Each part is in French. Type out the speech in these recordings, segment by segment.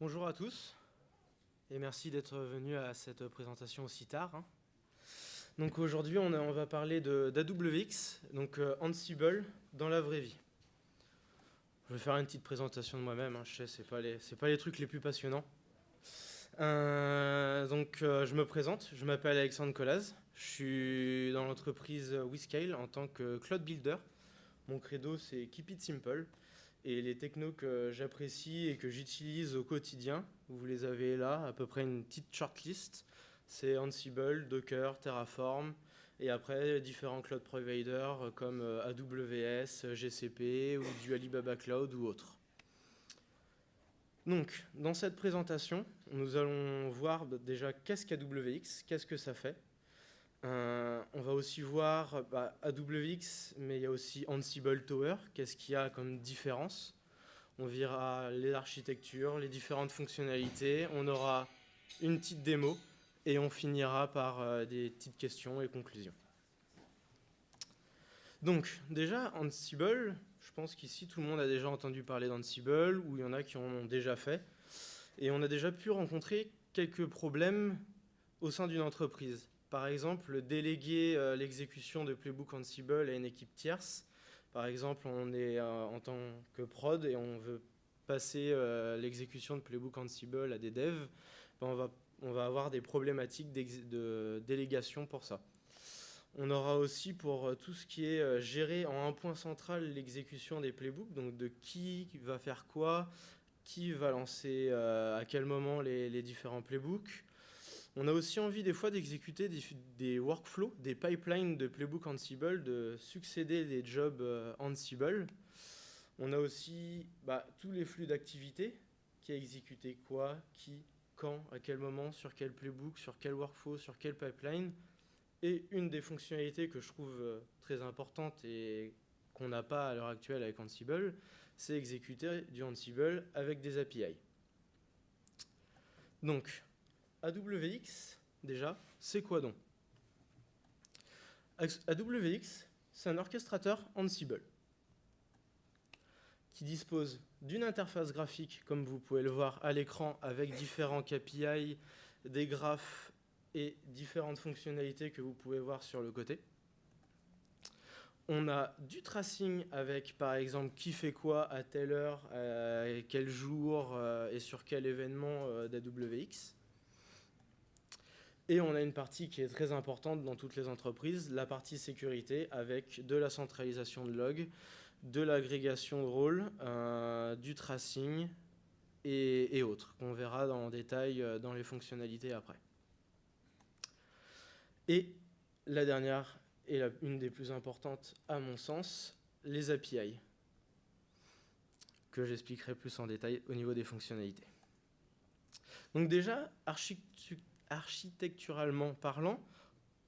Bonjour à tous et merci d'être venus à cette présentation aussi tard. Donc aujourd'hui on va parler d'AWX, donc Ansible dans la vraie vie. Je vais faire une petite présentation de moi-même, je sais c'est pas les trucs les plus passionnants. Je me présente, je m'appelle Alexandre Colaz, je suis dans l'entreprise WeScale en tant que cloud builder. Mon credo c'est Keep it simple. Et les technos que j'apprécie et que j'utilise au quotidien, vous les avez là, à peu près une petite shortlist. C'est Ansible, Docker, Terraform, et après différents cloud providers comme AWS, GCP ou du Alibaba Cloud ou autres. Donc, dans cette présentation, nous allons voir déjà qu'est-ce qu'AWX, qu'est-ce que ça fait. On va aussi voir AWX, mais il y a aussi Ansible Tower. Qu'est-ce qu'il y a comme différence? On verra les architectures, les différentes fonctionnalités. On aura une petite démo et on finira par des petites questions et conclusions. Donc déjà, Ansible, je pense qu'ici tout le monde a déjà entendu parler d'Ansible ou il y en a qui en ont déjà fait. Et on a déjà pu rencontrer quelques problèmes au sein d'une entreprise. Par exemple, déléguer l'exécution de Playbook Ansible à une équipe tierce. Par exemple, on est en tant que prod et on veut passer l'exécution de Playbook Ansible à des devs. On va avoir des problématiques de délégation pour ça. On aura aussi pour tout ce qui est gérer en un point central l'exécution des playbooks, donc de qui va faire quoi, qui va lancer à quel moment les différents playbooks. On a aussi envie des fois d'exécuter des workflows, des pipelines de Playbook Ansible, de succéder des jobs Ansible. On a aussi tous les flux d'activités, qui a exécuté quoi, qui, quand, à quel moment, sur quel playbook, sur quel workflow, sur quel pipeline. Et une des fonctionnalités que je trouve très importante et qu'on n'a pas à l'heure actuelle avec Ansible, c'est exécuter du Ansible avec des API. Donc, AWX, déjà, c'est quoi donc? AWX, c'est un orchestrateur Ansible qui dispose d'une interface graphique, comme vous pouvez le voir à l'écran, avec différents KPI, des graphes et différentes fonctionnalités que vous pouvez voir sur le côté. On a du tracing avec, par exemple, qui fait quoi à telle heure, quel jour et sur quel événement d'AWX. Et on a une partie qui est très importante dans toutes les entreprises, la partie sécurité, avec de la centralisation de logs, de l'agrégation de rôles, du tracing et autres, qu'on verra en détail dans les fonctionnalités après. Et la dernière, et une des plus importantes à mon sens, les API, que j'expliquerai plus en détail au niveau des fonctionnalités. Donc déjà, architecturalement parlant,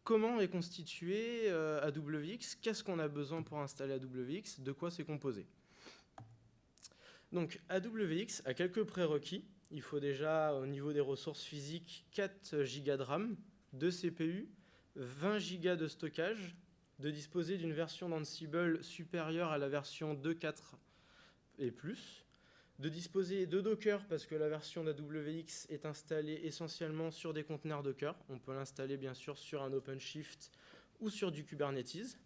comment est constitué AWX? Qu'est-ce qu'on a besoin pour installer AWX? De quoi c'est composé? Donc AWX a quelques prérequis. Il faut déjà, au niveau des ressources physiques, 4 Go de RAM, 2 CPU, 20 Go de stockage, de disposer d'une version d'Ansible supérieure à la version 2.4 et plus, de disposer de Docker parce que la version d'AWX est installée essentiellement sur des conteneurs Docker. On peut l'installer bien sûr sur un OpenShift ou sur du Kubernetes.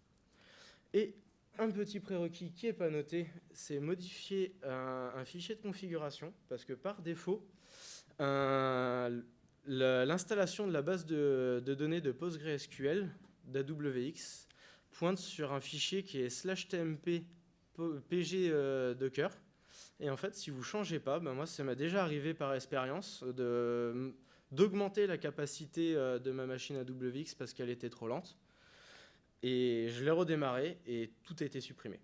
Et un petit prérequis qui n'est pas noté, c'est modifier un fichier de configuration parce que par défaut, l'installation de la base de données de PostgreSQL d'AWX pointe sur un fichier qui est /tmp pg docker. Et en fait, si vous ne changez pas, moi, ça m'a déjà arrivé par expérience d'augmenter la capacité de ma machine AWX parce qu'elle était trop lente. Et je l'ai redémarré et tout a été supprimé.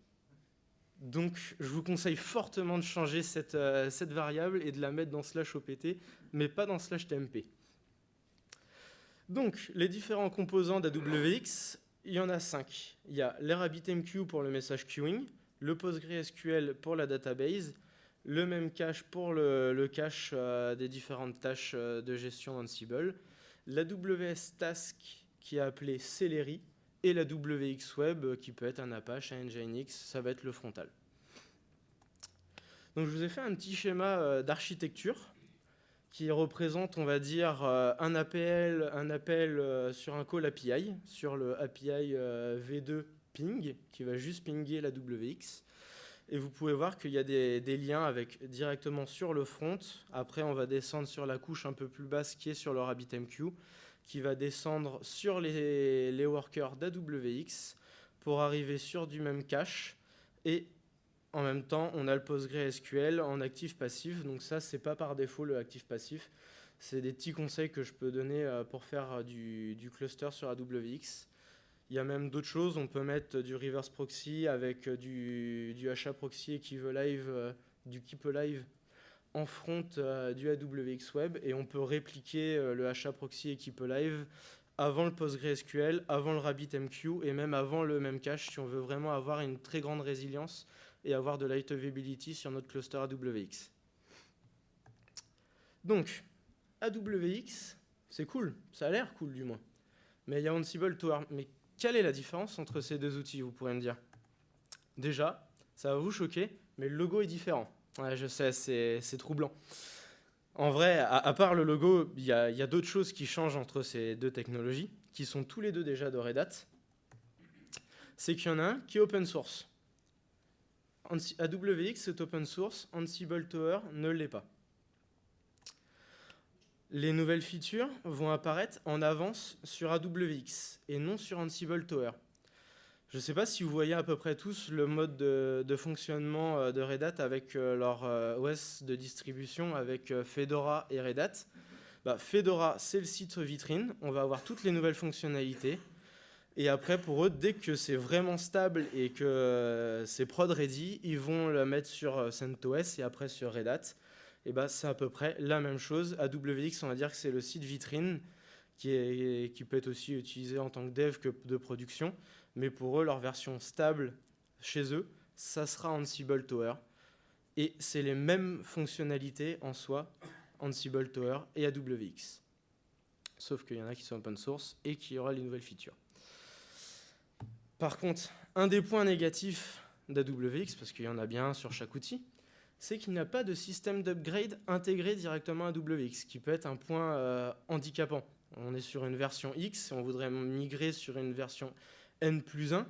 Donc, je vous conseille fortement de changer cette variable et de la mettre dans /opt, mais pas dans /tmp. Donc, les différents composants d'AWX, il y en a 5. Il y a l'RabbitMQ pour le message queuing, le PostgreSQL pour la database, le même cache pour le cache des différentes tâches de gestion d'Ansible, l'AWS Task qui est appelé Celery, et la WX Web qui peut être un Apache, un Nginx, ça va être le frontal. Donc je vous ai fait un petit schéma d'architecture qui représente, on va dire, un appel sur un call API, sur le API V2 ping, qui va juste pinguer la WX. Et vous pouvez voir qu'il y a des liens directement sur le front. Après, on va descendre sur la couche un peu plus basse qui est sur le RabbitMQ, qui va descendre sur les workers d'AWX pour arriver sur du même cache. Et en même temps, on a le PostgreSQL en actif-passif. Donc ça, c'est pas par défaut le actif-passif. C'est des petits conseils que je peux donner pour faire du cluster sur AWX. Il y a même d'autres choses. On peut mettre du reverse proxy avec du HA proxy Equilive, du Keep Alive en front du AWX Web. Et on peut répliquer le HA proxy et Keep Alive avant le PostgreSQL, avant le RabbitMQ et même avant le Memcache si on veut vraiment avoir une très grande résilience et avoir de light availability sur notre cluster AWX. Donc, AWX, c'est cool, ça a l'air cool du moins. Mais il y a Ansible Tower. Mais quelle est la différence entre ces deux outils, vous pourrez me dire? Déjà, ça va vous choquer, mais le logo est différent. Ouais, je sais, c'est troublant. En vrai, à part le logo, il y a d'autres choses qui changent entre ces deux technologies, qui sont tous les deux déjà de Red Hat. C'est qu'il y en a un qui est open source. AWX est open source, Ansible Tower ne l'est pas. Les nouvelles features vont apparaître en avance sur AWX et non sur Ansible Tower. Je ne sais pas si vous voyez à peu près tous le mode de fonctionnement de Red Hat avec leur OS de distribution avec Fedora et Red Hat. Fedora, c'est le site vitrine. On va avoir toutes les nouvelles fonctionnalités. Et après, pour eux, dès que c'est vraiment stable et que c'est prod ready, ils vont le mettre sur CentOS et après sur Red Hat. Et c'est à peu près la même chose. AWX, on va dire que c'est le site vitrine qui peut être aussi utilisé en tant que dev que de production. Mais pour eux, leur version stable chez eux, ça sera Ansible Tower. Et c'est les mêmes fonctionnalités en soi, Ansible Tower et AWX. Sauf qu'il y en a qui sont open source et qui aura les nouvelles features. Par contre, un des points négatifs d'AWX, parce qu'il y en a bien un sur chaque outil, c'est qu'il n'y a pas de système d'upgrade intégré directement à AWX, qui peut être un point handicapant. On est sur une version X, et on voudrait migrer sur une version N+1.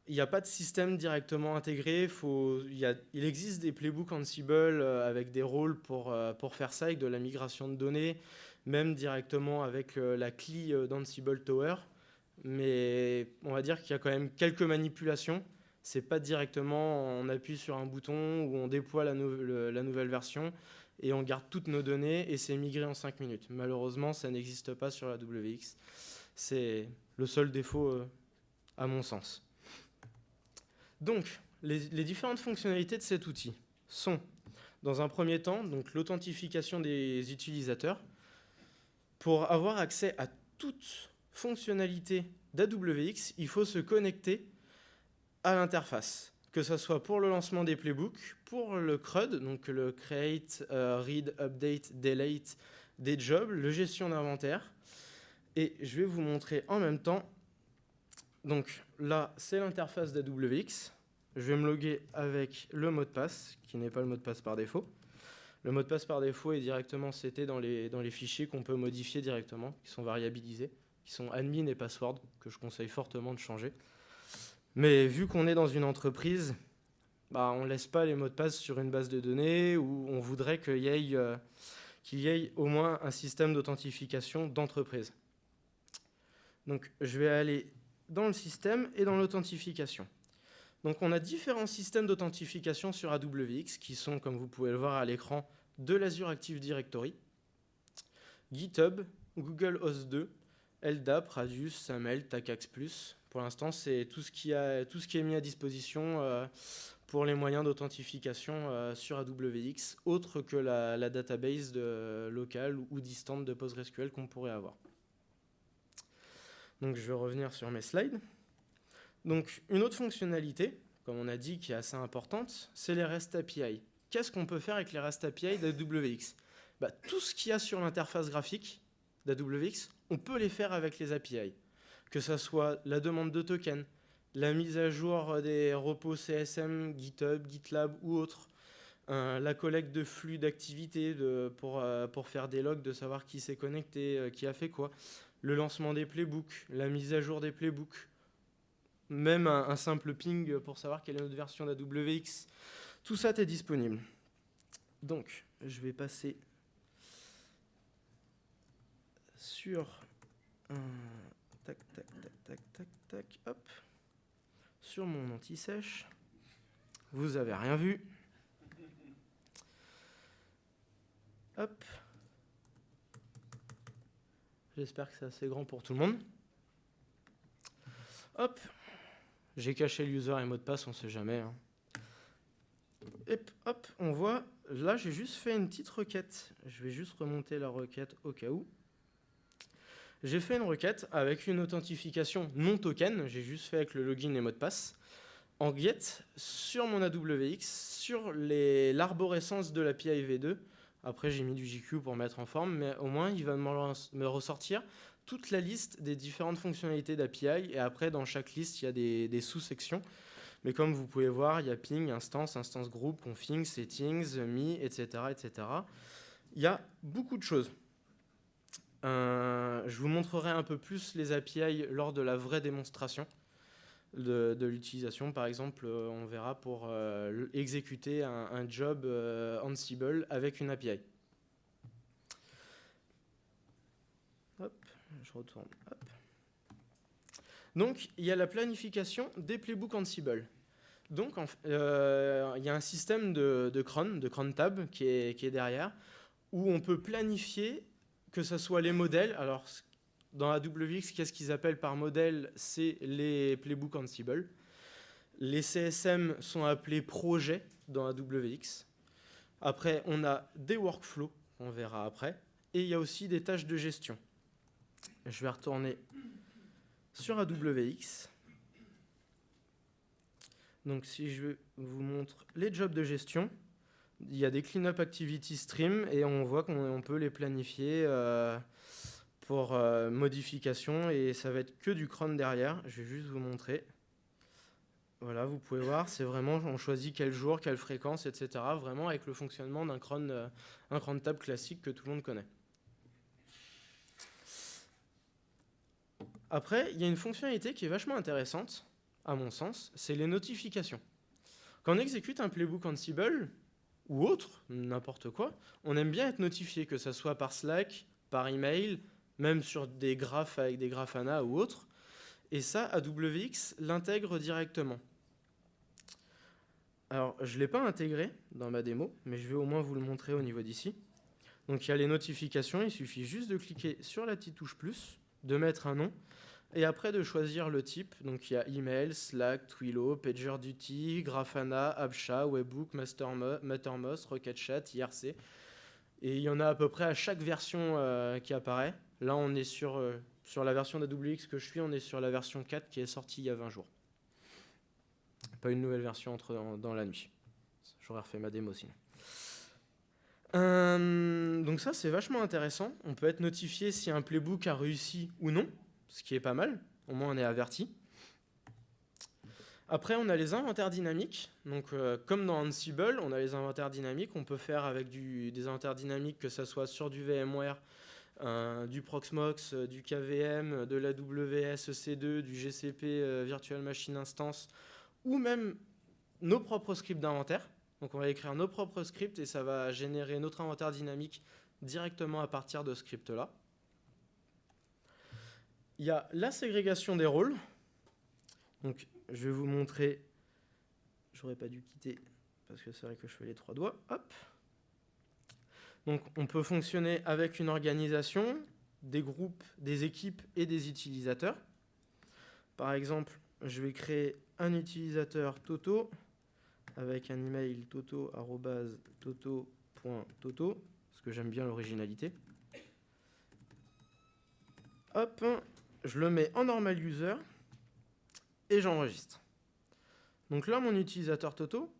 Il n'y a pas de système directement intégré. Il existe des playbooks Ansible avec des rôles pour faire ça, avec de la migration de données, même directement avec la CLI d'Ansible Tower. Mais on va dire qu'il y a quand même quelques manipulations. C'est pas directement on appuie sur un bouton ou on déploie la nouvelle version et on garde toutes nos données et c'est migré en 5 minutes. Malheureusement, ça n'existe pas sur la WX. C'est le seul défaut à mon sens. Donc, les différentes fonctionnalités de cet outil sont, dans un premier temps, donc l'authentification des utilisateurs. Pour avoir accès à toute fonctionnalité d'AWX, il faut se connecter à l'interface, que ce soit pour le lancement des playbooks, pour le CRUD, donc le Create, Read, Update, Delete des jobs, le gestion d'inventaire. Et je vais vous montrer en même temps. Donc là, c'est l'interface d'AWX. Je vais me loguer avec le mot de passe, qui n'est pas le mot de passe par défaut. Le mot de passe par défaut est directement seté dans les fichiers qu'on peut modifier directement, qui sont variabilisés, qui sont admin et password, que je conseille fortement de changer. Mais vu qu'on est dans une entreprise, on ne laisse pas les mots de passe sur une base de données où on voudrait qu'il y ait au moins un système d'authentification d'entreprise. Donc je vais aller dans le système et dans l'authentification. Donc on a différents systèmes d'authentification sur AWX qui sont, comme vous pouvez le voir à l'écran, de l'Azure Active Directory, GitHub, Google Host 2, LDAP, Radius, SAML, TACAX+. Pour l'instant, c'est tout ce qui est mis à disposition pour les moyens d'authentification sur AWX, autre que la database locale ou distante de PostgreSQL qu'on pourrait avoir. Donc je vais revenir sur mes slides. Donc une autre fonctionnalité, comme on a dit, qui est assez importante, c'est les REST API. Qu'est-ce qu'on peut faire avec les REST API d'AWX ? Tout ce qu'il y a sur l'interface graphique d'AWX, on peut les faire avec les API. Que ce soit la demande de token, la mise à jour des repos CSM, GitHub, GitLab ou autres, la collecte de flux d'activités pour faire des logs, de savoir qui s'est connecté, qui a fait quoi, le lancement des playbooks, la mise à jour des playbooks, même un simple ping pour savoir quelle est notre version d'AWX. Tout ça est disponible. Donc, je vais passer sur tac, tac, tac, tac, tac, tac, hop, sur mon anti-sèche. Vous avez rien vu. Hop. J'espère que c'est assez grand pour tout le monde. Hop. J'ai caché le user et mot de passe, on sait jamais. Hein. Et hop, on voit, là j'ai juste fait une petite requête. Je vais juste remonter la requête au cas où. J'ai fait une requête avec une authentification non token, j'ai juste fait avec le login et mot de passe, en get sur mon AWX, sur l'arborescence de l'API V2. Après j'ai mis du JQ pour mettre en forme, mais au moins il va me ressortir toute la liste des différentes fonctionnalités d'API, et après dans chaque liste il y a des sous-sections. Mais comme vous pouvez voir, il y a ping, instance group, config, settings, me, etc., etc. Il y a beaucoup de choses. Je vous montrerai un peu plus les API lors de la vraie démonstration de l'utilisation. Par exemple, on verra pour exécuter un job Ansible avec une API. Hop, je retourne. Hop. Donc, il y a la planification des playbooks Ansible. Donc, il y a un système de cron tab qui est derrière, où on peut planifier que ce soit les modèles. Alors, dans AWX, qu'est-ce qu'ils appellent par modèle? C'est les playbooks Ansible. Les CSM sont appelés projets dans AWX. Après, on a des workflows, on verra après. Et il y a aussi des tâches de gestion. Je vais retourner sur AWX. Donc, si je vous montre les jobs de gestion, il y a des cleanup activity stream et on voit qu'on peut les planifier pour modification, et ça va être que du cron derrière. Je vais juste vous montrer. Voilà, vous pouvez voir, c'est vraiment, on choisit quel jour, quelle fréquence, etc. Vraiment avec le fonctionnement d'un cron tab classique que tout le monde connaît. Après, il y a une fonctionnalité qui est vachement intéressante, à mon sens, c'est les notifications. Quand on exécute un playbook Ansible, ou autre, n'importe quoi, on aime bien être notifié, que ce soit par Slack, par email, même sur des graphes avec des Grafana ou autre. Et ça, AWX l'intègre directement. Alors, je ne l'ai pas intégré dans ma démo, mais je vais au moins vous le montrer au niveau d'ici. Donc, il y a les notifications, il suffit juste de cliquer sur la petite touche plus, de mettre un nom, et après de choisir le type. Donc, il y a email, Slack, Twilio, PagerDuty, Grafana, Absha, Webhook, Mattermost, RocketChat, IRC. Et il y en a à peu près à chaque version qui apparaît. Là, on est sur la version d'AWX que je suis, on est sur la version 4 qui est sortie il y a 20 jours. Pas une nouvelle version dans la nuit. J'aurais refait ma démo sinon. Donc ça, c'est vachement intéressant. On peut être notifié si un playbook a réussi ou non, ce qui est pas mal. Au moins, on est averti. Après, on a les inventaires dynamiques. Donc, comme dans Ansible, on a les inventaires dynamiques. On peut faire avec des inventaires dynamiques, que ce soit sur du VMware, du Proxmox, du KVM, de l'AWS EC2, du GCP Virtual Machine Instance, ou même nos propres scripts d'inventaire. Donc on va écrire nos propres scripts et ça va générer notre inventaire dynamique directement à partir de ce script-là. Il y a la ségrégation des rôles. Donc je vais vous montrer. J'aurais pas dû quitter parce que c'est vrai que je fais les trois doigts. Hop. Donc on peut fonctionner avec une organisation, des groupes, des équipes et des utilisateurs. Par exemple, je vais créer un utilisateur Toto avec un email toto@toto.toto, parce que j'aime bien l'originalité. Hop, je le mets en normal user et j'enregistre. Donc là, mon utilisateur Toto,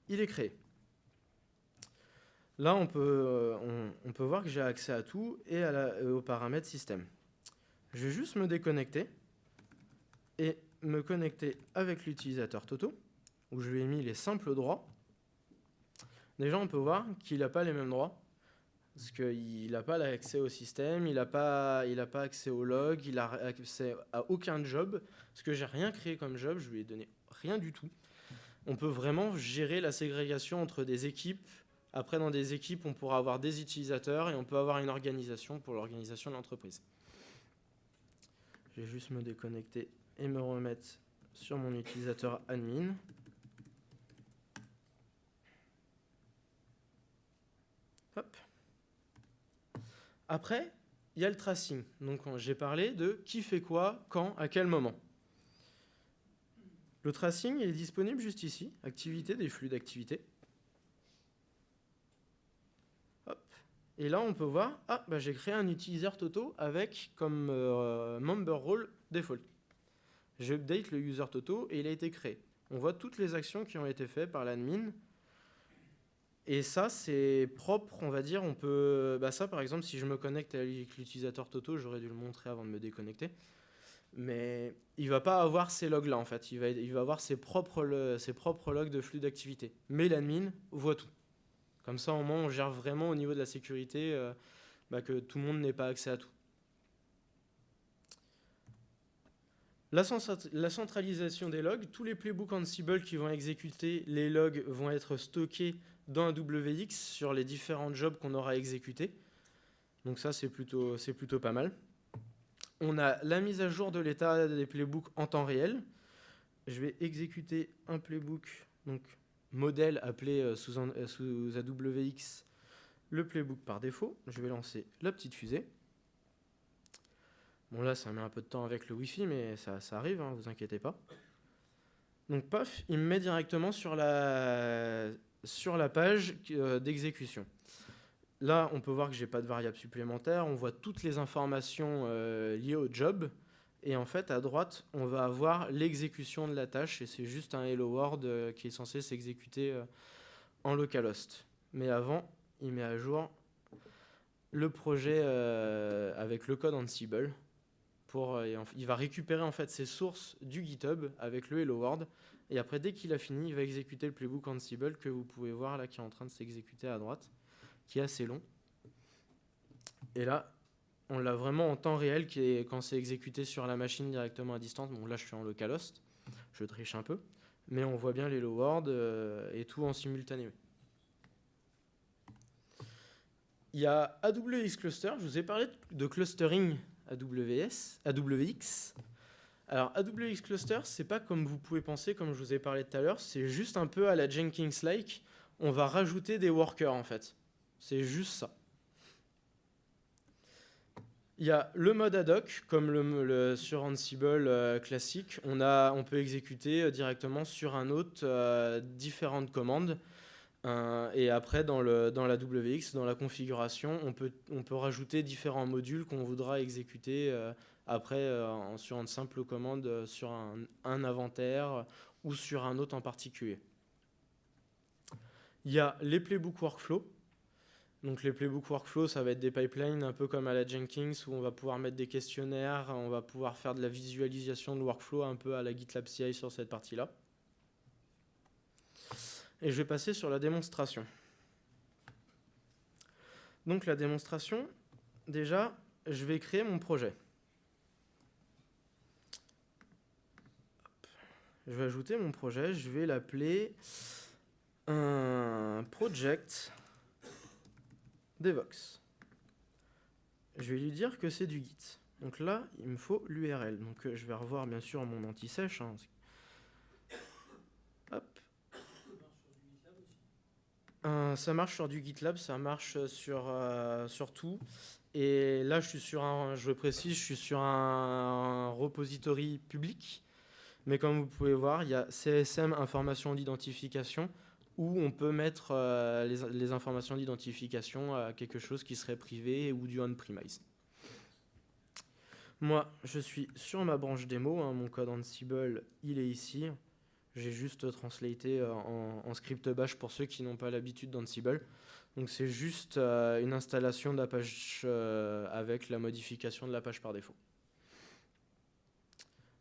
il est créé. Là, on peut voir que j'ai accès à tout et aux paramètres système. Je vais juste me déconnecter et me connecter avec l'utilisateur Toto, où je lui ai mis les simples droits. Déjà, on peut voir qu'il n'a pas les mêmes droits, parce qu'il n'a pas l'accès au système, il n'a pas accès au log, il n'a accès à aucun job, parce que j'ai rien créé comme job, je lui ai donné rien du tout. On peut vraiment gérer la ségrégation entre des équipes. Après, dans des équipes, on pourra avoir des utilisateurs et on peut avoir une organisation pour l'organisation de l'entreprise. Je vais juste me déconnecter et me remettre sur mon utilisateur admin. Hop. Après, il y a le tracing. Donc, j'ai parlé de qui fait quoi, quand, à quel moment. Le tracing est disponible juste ici, activité des flux d'activité. Hop. Et là, on peut voir, j'ai créé un utilisateur Toto avec comme member role default. J'update le user Toto et il a été créé. On voit toutes les actions qui ont été faites par l'admin. Et ça, c'est propre, on va dire. On peut, ça, par exemple, si je me connecte avec l'utilisateur Toto, j'aurais dû le montrer avant de me déconnecter. Mais il ne va pas avoir ces logs-là, en fait. Il va avoir ses propres logs de flux d'activité. Mais l'admin voit tout. Comme ça, au moins, on gère vraiment au niveau de la sécurité que tout le monde n'ait pas accès à tout. La centralisation des logs, tous les playbooks Ansible qui vont exécuter les logs vont être stockés dans AWX sur les différents jobs qu'on aura exécutés. Donc ça, c'est plutôt pas mal. On a la mise à jour de l'état des playbooks en temps réel. Je vais exécuter un playbook, donc modèle appelé sous AWX le playbook par défaut. Je vais lancer la petite fusée. Bon, là, ça met un peu de temps avec le Wi-Fi, mais ça arrive, hein, vous inquiétez pas. Donc, paf, il me met directement sur la page d'exécution. Là, on peut voir que je n'ai pas de variable supplémentaire. On voit toutes les informations liées au job. Et en fait, à droite, on va avoir l'exécution de la tâche. Et c'est juste un hello world qui est censé s'exécuter en localhost. Mais avant, il met à jour le projet avec le code Ansible. Il va récupérer en fait ses sources du GitHub avec le hello world. Et après, dès qu'il a fini, il va exécuter le playbook Ansible que vous pouvez voir là qui est en train de s'exécuter à droite, qui est assez long. Et là, on l'a vraiment en temps réel quand c'est exécuté sur la machine directement à distance. Bon, là, je suis en localhost, je triche un peu, mais on voit bien les hello world et tout en simultané. Il y a AWX Cluster. Je vous ai parlé de clustering AWX. Alors, AWX Cluster, c'est pas comme vous pouvez penser, comme je vous ai parlé tout à l'heure, c'est juste un peu à la Jenkins-like. On va rajouter des workers, en fait. C'est juste ça. Il y a le mode ad hoc, comme sur Ansible classique. On peut exécuter directement sur un autre différentes commandes. Et après, dans la WX, dans la configuration, on peut rajouter différents modules qu'on voudra exécuter après sur une simple commande, sur un inventaire ou sur un autre en particulier. Il y a les playbook workflow. Donc les playbook workflow, ça va être des pipelines un peu comme à la Jenkins où on va pouvoir mettre des questionnaires, on va pouvoir faire de la visualisation de workflow un peu à la GitLab CI sur cette partie-là. Et je vais passer sur la démonstration. Donc la démonstration, déjà, je vais créer mon projet. Je vais ajouter mon projet, je vais l'appeler un project Devox. Je vais lui dire que c'est du Git. Donc là, il me faut l'URL. Donc je vais revoir bien sûr mon anti-sèche. Hein. Hop. Ça marche sur du GitLab, ça marche sur tout. Et là, je précise, je suis sur un repository public. Mais comme vous pouvez voir, il y a CSM, information d'identification, où on peut mettre les informations d'identification à quelque chose qui serait privé ou du on-premise. Moi, je suis sur ma branche démo, hein, mon code Ansible, il est ici. J'ai juste translaté en script bash pour ceux qui n'ont pas l'habitude d'Ansible. Donc c'est juste une installation de la page avec la modification de la page par défaut.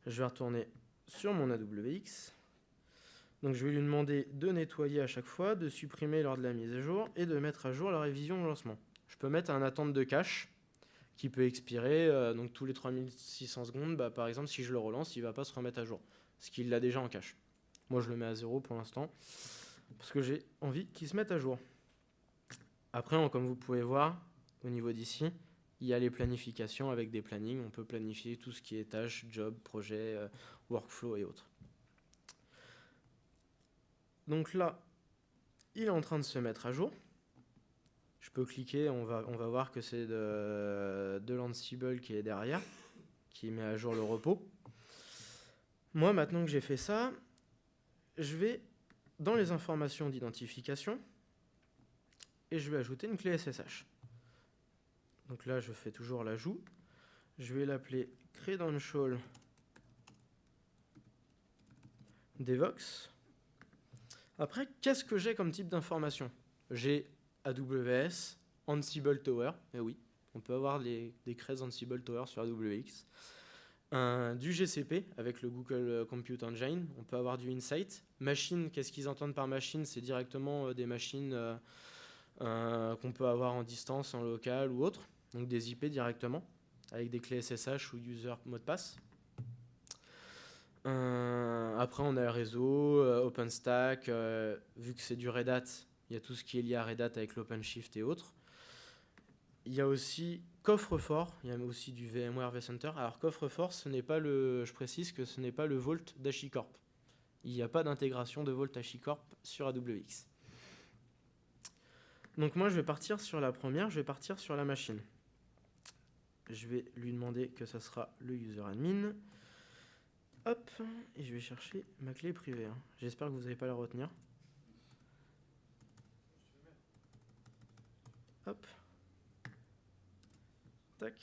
Je vais retourner sur mon AWX. Donc je vais lui demander de nettoyer à chaque fois, de supprimer lors de la mise à jour et de mettre à jour la révision au lancement. Je peux mettre un attente de cache qui peut expirer donc tous les 3600 secondes. Par exemple, si je le relance, il ne va pas se remettre à jour, parce qu'il l'a déjà en cache. Moi, je le mets à 0 pour l'instant, parce que j'ai envie qu'il se mette à jour. Après, comme vous pouvez voir, au niveau d'ici, il y a les planifications avec des plannings. On peut planifier tout ce qui est tâches, job, projet, workflow et autres. Donc là, il est en train de se mettre à jour. Je peux cliquer, on va voir que c'est de l'Ansible qui est derrière, qui met à jour le repos. Moi, maintenant que j'ai fait ça, je vais dans les informations d'identification et je vais ajouter une clé SSH. Donc là, je fais toujours l'ajout. Je vais l'appeler credential devox. Après, qu'est-ce que j'ai comme type d'information? J'ai AWS, Ansible Tower, et oui, on peut avoir des creds Ansible Tower sur AWX. Du GCP avec le Google Compute Engine, on peut avoir du Insight. Machine, qu'est-ce qu'ils entendent par machine? C'est directement des machines qu'on peut avoir en distance, en local ou autre, donc des IP directement, avec des clés SSH ou user mot de passe. Après, on a le réseau, OpenStack, vu que c'est du Red Hat, il y a tout ce qui est lié à Red Hat avec l'OpenShift et autres. Il y a aussi coffre-fort, il y a aussi du VMware vCenter. Alors coffre-fort, je précise que ce n'est pas le Vault d'HashiCorp. Il n'y a pas d'intégration de Vault HashiCorp sur AWX. Donc moi, je vais partir sur la première, je vais partir sur la machine. Je vais lui demander que ça sera le user admin. Hop, et je vais chercher ma clé privée. J'espère que vous n'allez pas la retenir. Hop. Tac. De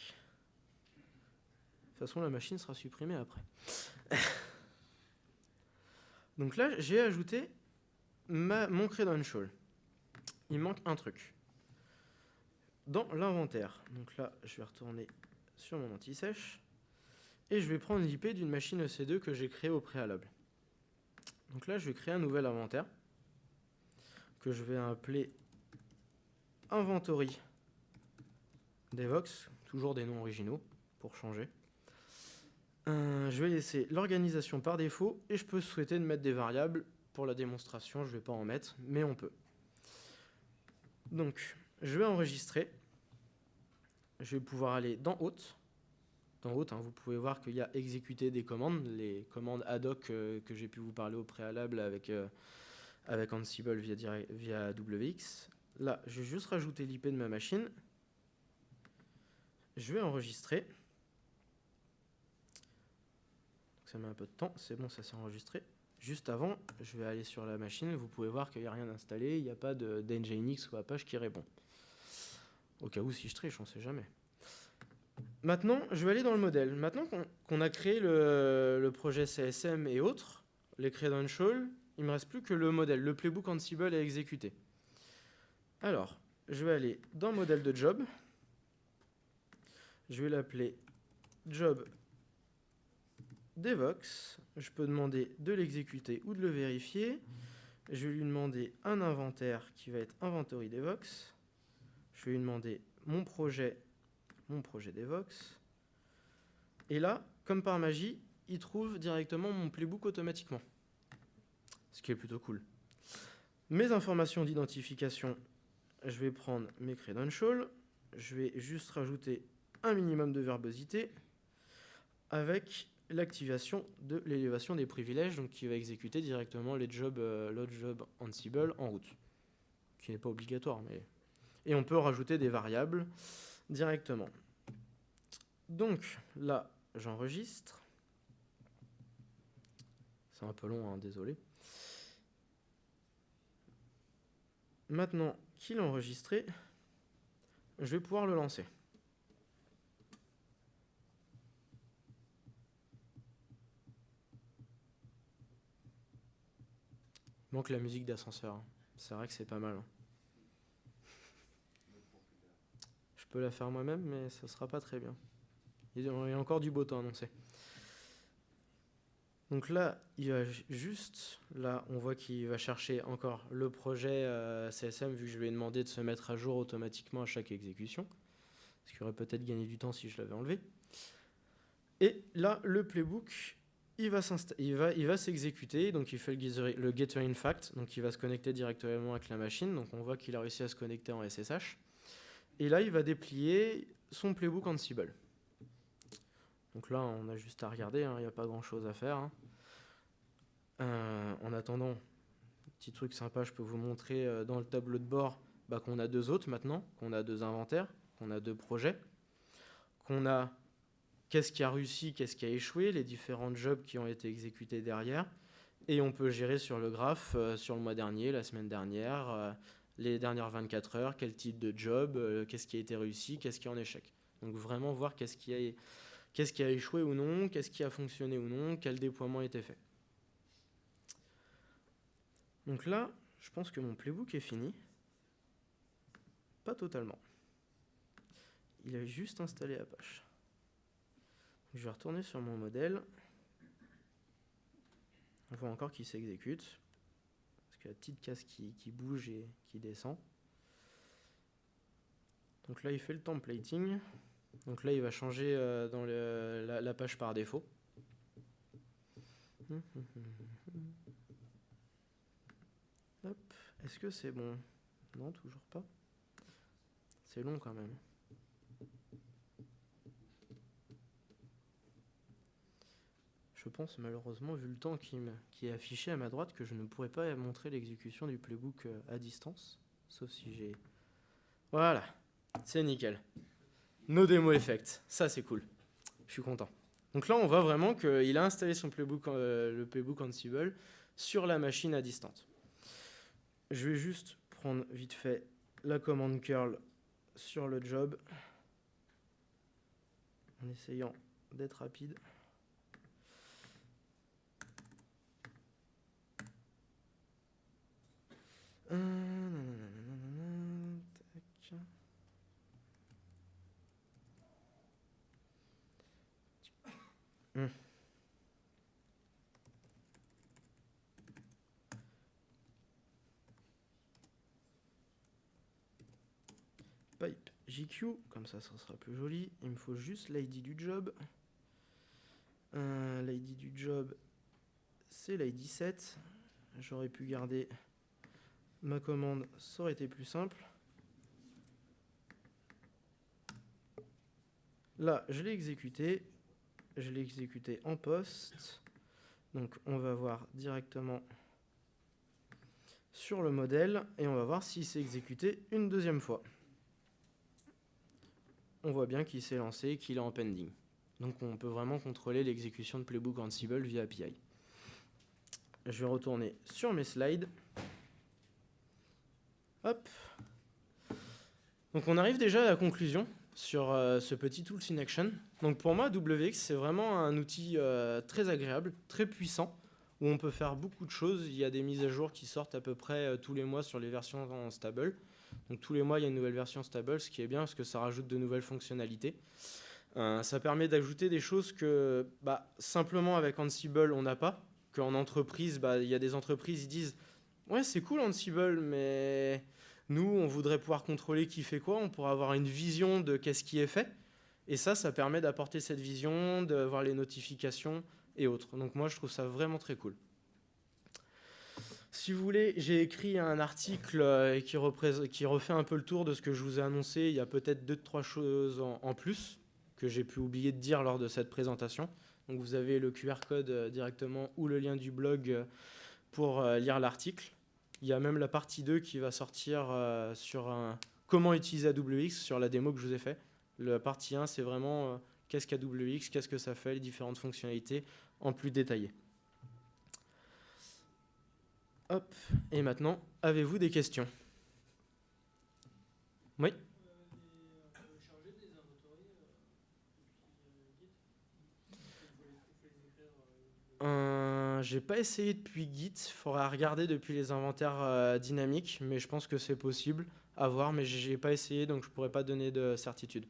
toute façon, la machine sera supprimée après. Donc là, j'ai ajouté mon credential. Il manque un truc. Dans l'inventaire. Donc là, je vais retourner sur mon anti-sèche. Et je vais prendre l'IP d'une machine EC2 que j'ai créée au préalable. Donc là, je vais créer un nouvel inventaire que je vais appeler Inventory Devox, toujours des noms originaux pour changer. Je vais laisser l'organisation par défaut et je peux souhaiter de mettre des variables. Pour la démonstration, je ne vais pas en mettre, mais on peut. Donc, je vais enregistrer. Je vais pouvoir aller dans Haute. Dans Haute, vous pouvez voir qu'il y a exécuter des commandes, les commandes ad hoc que j'ai pu vous parler au préalable avec Ansible via AWX. Là, je vais juste rajouter l'IP de ma machine. Je vais enregistrer. Ça met un peu de temps, c'est bon, ça s'est enregistré. Juste avant, je vais aller sur la machine, vous pouvez voir qu'il n'y a rien installé, il n'y a pas d'Nginx ou Apache qui répond. Au cas où si je triche, on ne sait jamais. Maintenant, je vais aller dans le modèle. Maintenant qu'on a créé le projet CSM et autres, les credentials, il ne me reste plus que le modèle, le playbook Ansible à exécuter. Alors, je vais aller dans modèle de job. Je vais l'appeler job Devox. Je peux demander de l'exécuter ou de le vérifier. Je vais lui demander un inventaire qui va être Inventory Devox. Je vais lui demander mon projet Devox. Et là, comme par magie, il trouve directement mon playbook automatiquement. Ce qui est plutôt cool. Mes informations d'identification, je vais prendre mes credentials. Je vais juste rajouter un minimum de verbosité avec l'activation de l'élévation des privilèges, donc qui va exécuter directement l'autre job Ansible en route, qui n'est pas obligatoire, mais... Et on peut rajouter des variables directement. Donc là, j'enregistre. C'est un peu long, désolé. Maintenant qu'il est enregistré, je vais pouvoir le lancer. Il manque la musique d'ascenseur. C'est vrai que c'est pas mal. Je peux la faire moi-même, mais ça sera pas très bien. Il y a encore du beau temps annoncé. Donc là, là, on voit qu'il va chercher encore le projet CSM, vu que je lui ai demandé de se mettre à jour automatiquement à chaque exécution. Ce qui aurait peut-être gagné du temps si je l'avais enlevé. Et là, le playbook, il va s'exécuter. Donc il fait le getter in fact. Donc il va se connecter directement avec la machine. Donc on voit qu'il a réussi à se connecter en SSH. Et là, il va déplier son playbook Ansible. Donc là, on a juste à regarder, il n'y a pas grand-chose à faire. En attendant, petit truc sympa, je peux vous montrer dans le tableau de bord qu'on a 2 autres maintenant, qu'on a 2 inventaires, qu'on a 2 projets, qu'on a qu'est-ce qui a réussi, qu'est-ce qui a échoué, les différents jobs qui ont été exécutés derrière, et on peut gérer sur le graphe, sur le mois dernier, la semaine dernière, les dernières 24 heures, quel type de job, qu'est-ce qui a été réussi, qu'est-ce qui est en échec. Donc vraiment voir qu'est-ce qui a échoué ou non, qu'est-ce qui a fonctionné ou non, quel déploiement a été fait. Donc là, je pense que mon playbook est fini. Pas totalement. Il a juste installé Apache. Je vais retourner sur mon modèle. On voit encore qu'il s'exécute. Parce qu'il y a la petite case qui bouge et qui descend. Donc là, il fait le templating. Donc là, il va changer dans la page par défaut. Hop. Est-ce que c'est bon? Non, toujours pas. C'est long quand même. Je pense malheureusement, vu le temps qui est affiché à ma droite, que je ne pourrais pas montrer l'exécution du playbook à distance. Sauf si j'ai... Voilà, c'est nickel. No demo effect, ça c'est cool. Je suis content. Donc là, on voit vraiment qu'il a installé son playbook, le playbook Ansible sur la machine à distance. Je vais juste prendre vite fait la commande curl sur le job en essayant d'être rapide. Pipe JQ, comme ça sera plus joli. Il me faut juste l'ID du job. L'ID du job, c'est l'ID 7. J'aurais pu garder ma commande, ça aurait été plus simple. Là, je l'ai exécuté en poste. Donc on va voir directement sur le modèle et on va voir s'il s'est exécuté une deuxième fois. On voit bien qu'il s'est lancé, qu'il est en pending. Donc on peut vraiment contrôler l'exécution de Playbook Ansible via API. Je vais retourner sur mes slides. Hop. Donc on arrive déjà à la conclusion sur ce petit Tools in Action. Donc pour moi, WX, c'est vraiment un outil très agréable, très puissant, où on peut faire beaucoup de choses. Il y a des mises à jour qui sortent à peu près tous les mois sur les versions en stable. Donc tous les mois, il y a une nouvelle version stable, ce qui est bien parce que ça rajoute de nouvelles fonctionnalités. Ça permet d'ajouter des choses que simplement avec Ansible, on n'a pas. Qu'en entreprise, il y a des entreprises qui disent « Ouais, c'est cool Ansible, mais nous, on voudrait pouvoir contrôler qui fait quoi, on pourrait avoir une vision de qu'est-ce qui est fait. » Et ça permet d'apporter cette vision, de voir les notifications et autres. Donc moi, je trouve ça vraiment très cool. Si vous voulez, j'ai écrit un article qui refait un peu le tour de ce que je vous ai annoncé. Il y a peut-être 2-3 choses en plus que j'ai pu oublier de dire lors de cette présentation. Donc vous avez le QR code directement ou le lien du blog pour lire l'article. Il y a même la partie 2 qui va sortir sur comment utiliser AWX sur la démo que je vous ai fait. La partie 1, c'est vraiment qu'est-ce qu'AWX, qu'est-ce que ça fait, les différentes fonctionnalités en plus détaillé. Hop, et maintenant, avez-vous des questions? Oui? J'ai pas essayé depuis Git, il faudra regarder depuis les inventaires dynamiques, mais je pense que c'est possible à voir, mais j'ai pas essayé, donc je pourrais pas donner de certitude.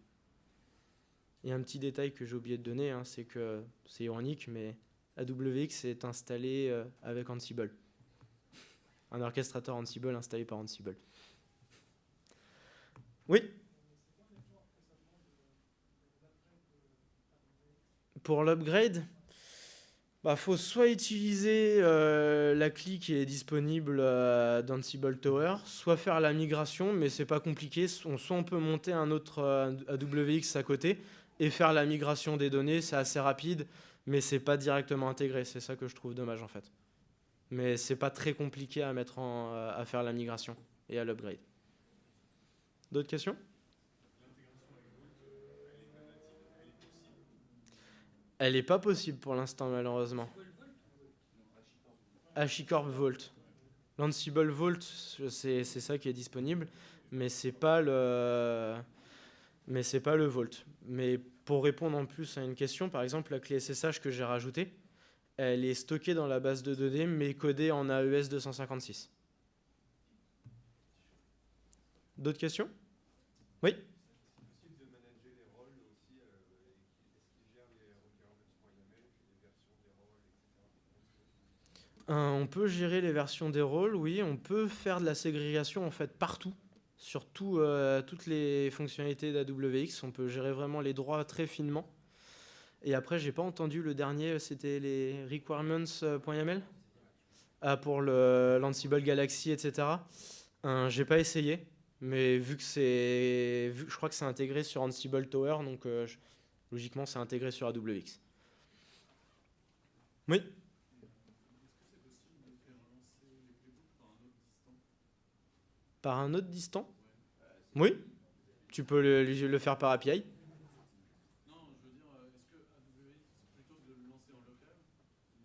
Et un petit détail que j'ai oublié de donner, c'est que c'est ironique, mais AWX est installé avec Ansible. Un orchestrateur Ansible installé par Ansible. Oui. Pour l'upgrade, faut soit utiliser la CLI qui est disponible d'Ansible Tower, soit faire la migration, mais c'est pas compliqué. Soit on peut monter un autre AWX à côté et faire la migration des données, c'est assez rapide, mais c'est pas directement intégré. C'est ça que je trouve dommage en fait. Mais c'est pas très compliqué à mettre à faire la migration et à l'upgrade. D'autres questions? Elle n'est pas possible pour l'instant, malheureusement. HashiCorp Vault. L'Ansible Vault, c'est ça qui est disponible, mais c'est pas le Vault. Mais pour répondre en plus à une question, par exemple, la clé SSH que j'ai rajoutée, elle est stockée dans la base de données, mais codée en AES 256. D'autres questions? Oui. On peut gérer les versions des rôles, oui. On peut faire de la ségrégation en fait partout, sur toutes les fonctionnalités d'AWX. On peut gérer vraiment les droits très finement. Et après, j'ai pas entendu le dernier, c'était les requirements.yaml pour l'Ansible Galaxy, etc. J'ai pas essayé, mais vu que je crois que c'est intégré sur Ansible Tower, donc logiquement c'est intégré sur AWX. Oui. Par un autre distant? Oui. Tu peux le faire par API. Non, je veux dire, est-ce que AWX, plutôt que de le lancer en local,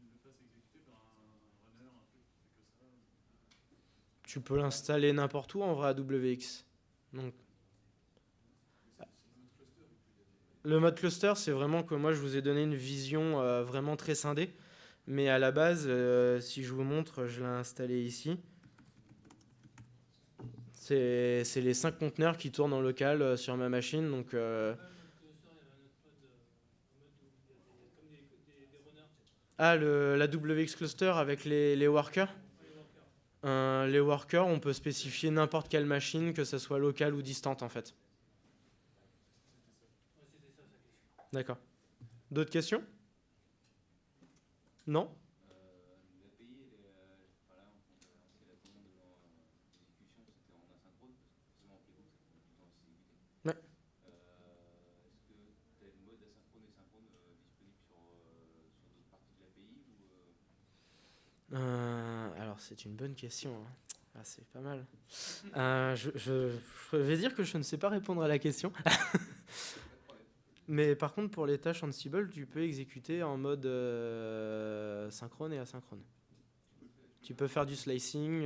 il le fasse exécuter par un runner, un truc qui fait que ça? Tu peux l'installer n'importe où en vrai AWX. Donc, le mode cluster, c'est vraiment que moi je vous ai donné une vision vraiment très scindée. Mais à la base, si je vous montre, je l'ai installé ici. C'est les 5 conteneurs qui tournent en local sur ma machine. Donc, l'AWX cluster avec les workers. Les workers, on peut spécifier n'importe quelle machine, que ce soit locale ou distante en fait. D'accord. D'autres questions? Non? Ouais. Alors c'est une bonne question. Ah, c'est pas mal. Je vais dire que je ne sais pas répondre à la question. Mais par contre, pour les tâches Ansible, tu peux exécuter en mode synchrone et asynchrone. Tu peux faire du slicing,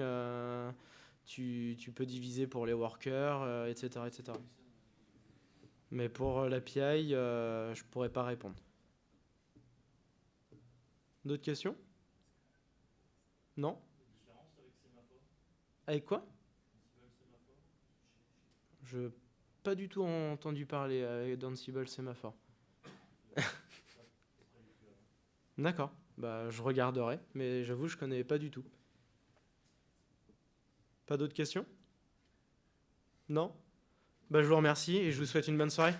tu peux diviser pour les workers, etc., etc. Mais pour l'API, je pourrais pas répondre. D'autres questions? Non? Avec quoi? Je n'ai pas du tout entendu parler d'Ansible Sémaphore. D'accord, je regarderai, mais j'avoue je connais pas du tout. Pas d'autres questions? Non? Je vous remercie et je vous souhaite une bonne soirée.